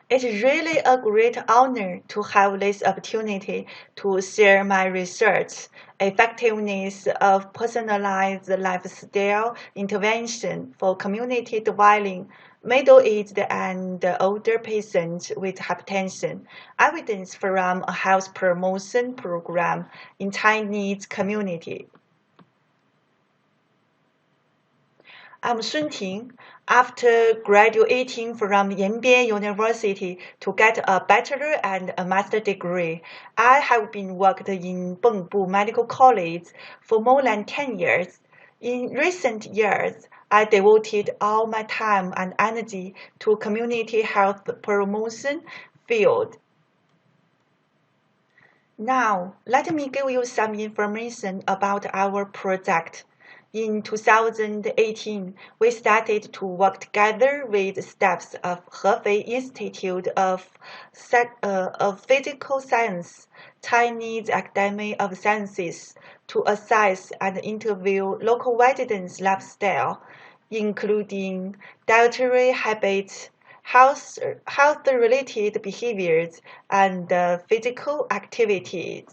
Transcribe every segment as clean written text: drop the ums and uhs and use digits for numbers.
It's really a great honor to have this opportunity to share my research, effectiveness of personalized lifestyle intervention for community dwelling, middle-aged and older patients with hypertension, evidence from a health promotion program in Chinese community. I'm Sun Ting. After graduating from Yanbian University to get a bachelor and a master degree, I have been worked in Bengbu Medical College for more than 10 years. In recent years, I devoted all my time and energy to community health promotion field. Now, let me give you some information about our project. In 2018, we started to work together with staffs of Hefei Institute of Physical Science, Chinese Academy of Sciences, to assess and interview local residents' lifestyle, including dietary habits, health-related behaviors, and physical activities.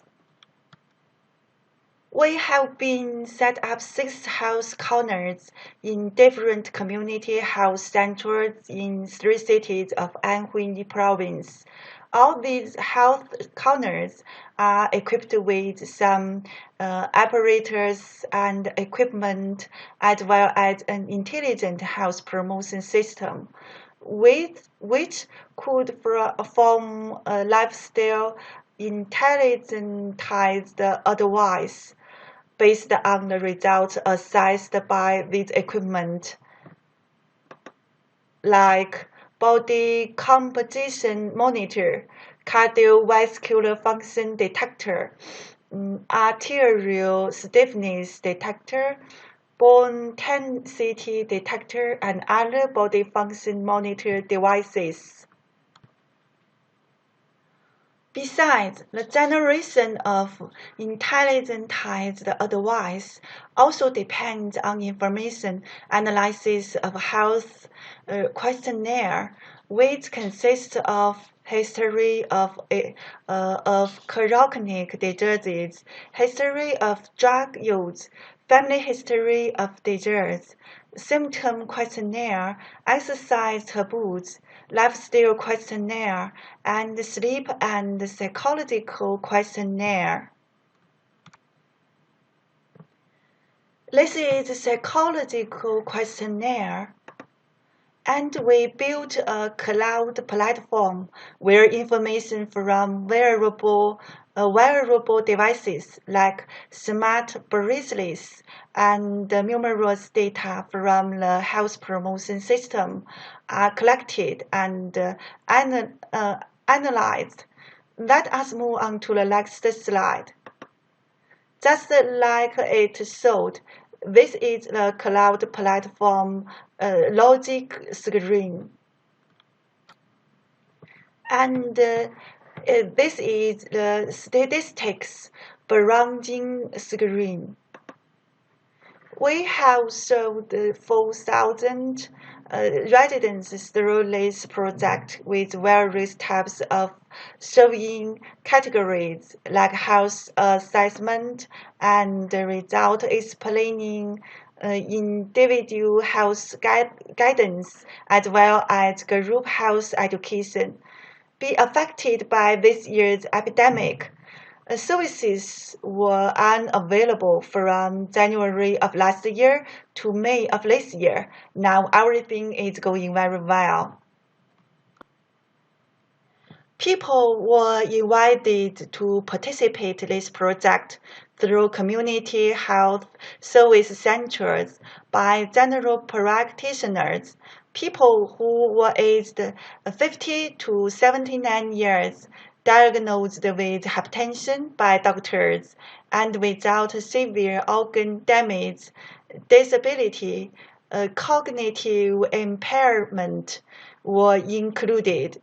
We have been set up 6 health corners in different community health centers in 3 cities of Anhui province. All these health corners are equipped with some apparatus and equipment as well as an intelligent health promotion system with which could form a lifestyle intelligentized advice based on the results assessed by this equipment, like body composition monitor, cardiovascular function detector, arterial stiffness detector, bone density detector, and other body function monitor devices. Besides, the generation of intelligentized advice also depends on information analysis of health questionnaire, which consists of history of chronic diseases, history of drug use, family history of disease, symptom questionnaire, exercise taboos, lifestyle questionnaire, and sleep and psychological questionnaire. This is a psychological questionnaire, and we built a cloud platform where information from wearable devices like smart bracelets and numerous data from the health promotion system are collected and analyzed. Let us move on to the next slide. Just like it showed, this is the cloud platform logic screen. And this is the statistics browsing screen. We have served 4,000 residents through this project with various types of surveying categories like health assessment and result explaining individual health guidance as well as group health education. Be affected by this year's epidemic. Services were unavailable from January of last year to May of this year. Now everything is going very well. People were invited to participate in this project through community health service centers by general practitioners, people who were aged 50 to 79 years, diagnosed with hypertension by doctors, and without severe organ damage, disability, cognitive impairment were included.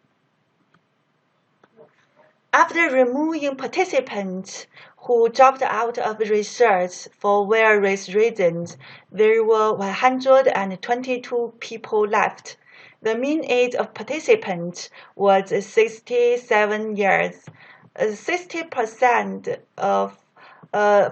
After removing participants who dropped out of research for various reasons, there were 122 people left. The mean age of participants was 67 years. 60% of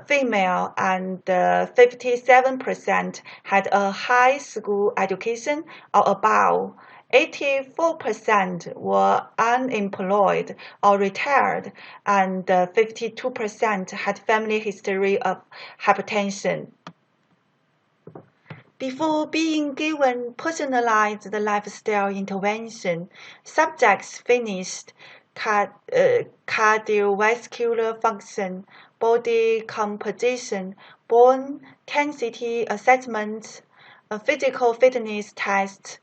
female and 57% had a high school education or above. 84% were unemployed or retired, and 52% had family history of hypertension. Before being given personalized lifestyle intervention, subjects finished cardiovascular function, body composition, bone density assessments, physical fitness tests.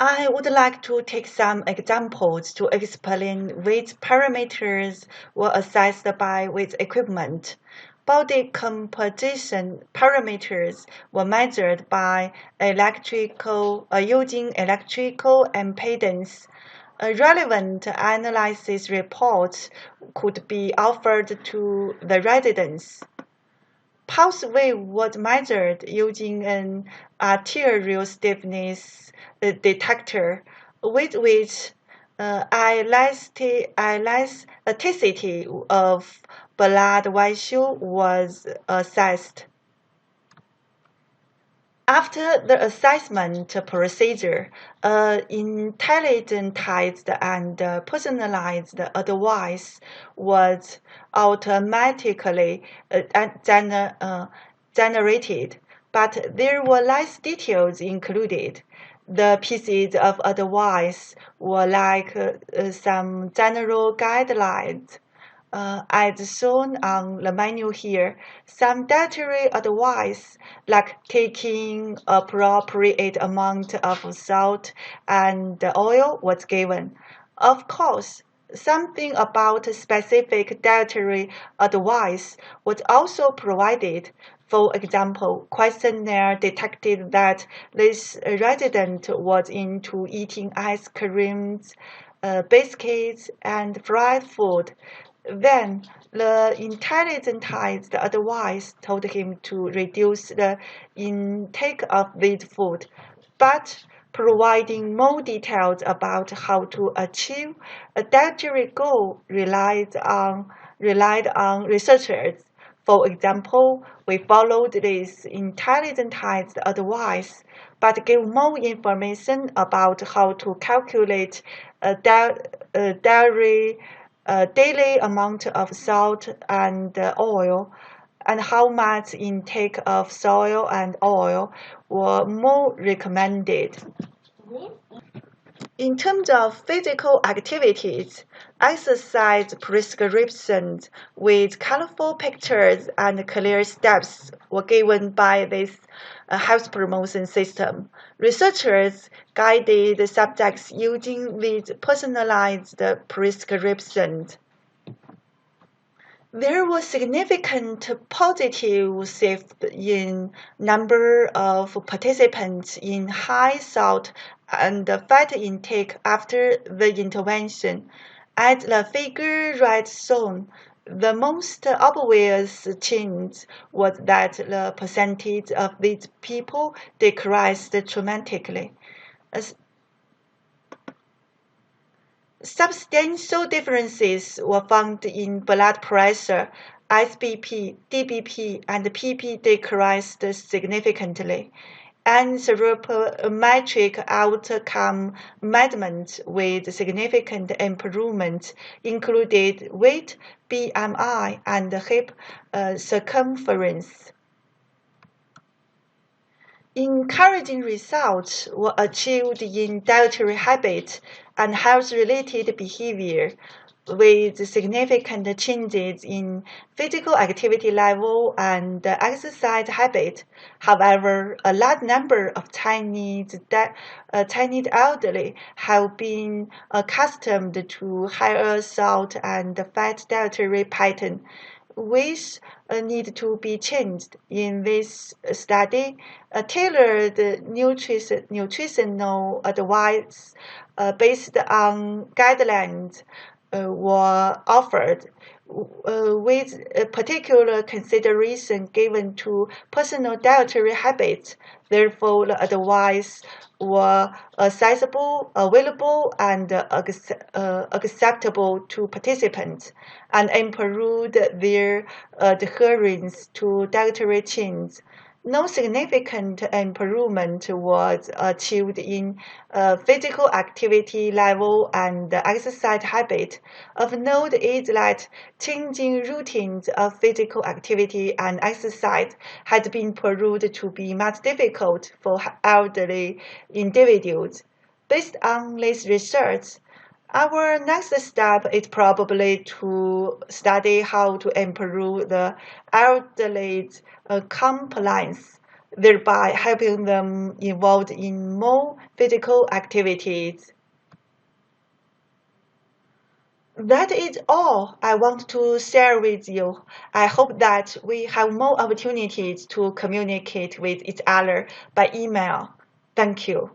I would like to take some examples to explain which parameters were assessed by which equipment. Body composition parameters were measured by using electrical impedance. Relevant analysis reports could be offered to the residents. Pulse wave was measured using an arterial stiffness detector, with which elasticity of blood vessel was assessed. After the assessment procedure, intelligentized and personalized advice was automatically generated, but there were less details included. The pieces of advice were like some general guidelines. As shown on the menu here, some dietary advice like taking appropriate amount of salt and oil was given. Of course, something about specific dietary advice was also provided. For example, questionnaire detected that this resident was into eating ice creams, biscuits, and fried food. Then the intelligentized advice told him to reduce the intake of this food, but providing more details about how to achieve a dietary goal relied on researchers. For example, we followed this intelligentized advice, but gave more information about how to calculate a daily amount of salt and oil, and how much intake of soil and oil were more recommended. In terms of physical activities, exercise prescriptions with colorful pictures and clear steps were given by this health promotion system. Researchers guided subjects using these personalized prescriptions. There was significant positive shift in number of participants in high salt and fat intake after the intervention. As the figure right shown, the most obvious change was that the percentage of these people decreased dramatically. Substantial differences were found in blood pressure. SBP, DBP, and PP decreased significantly, and cerebrometric outcome measurements with significant improvements included weight, BMI, and hip circumference. Encouraging results were achieved in dietary habits and health-related behavior, with significant changes in physical activity level and exercise habit. However, a large number of Chinese elderly have been accustomed to higher salt and fat dietary pattern, which need to be changed. In this study, tailored nutritional advice based on guidelines were offered, with particular consideration given to personal dietary habits. Therefore, the advice were accessible, available, and acceptable to participants, and improved their adherence to dietary change. No significant improvement was achieved in physical activity level and exercise habit. Of note is that changing routines of physical activity and exercise has been proved to be much difficult for elderly individuals. Based on this research, our next step is probably to study how to improve the elderly's compliance, thereby helping them involved in more physical activities. That is all I want to share with you. I hope that we have more opportunities to communicate with each other by email. Thank you.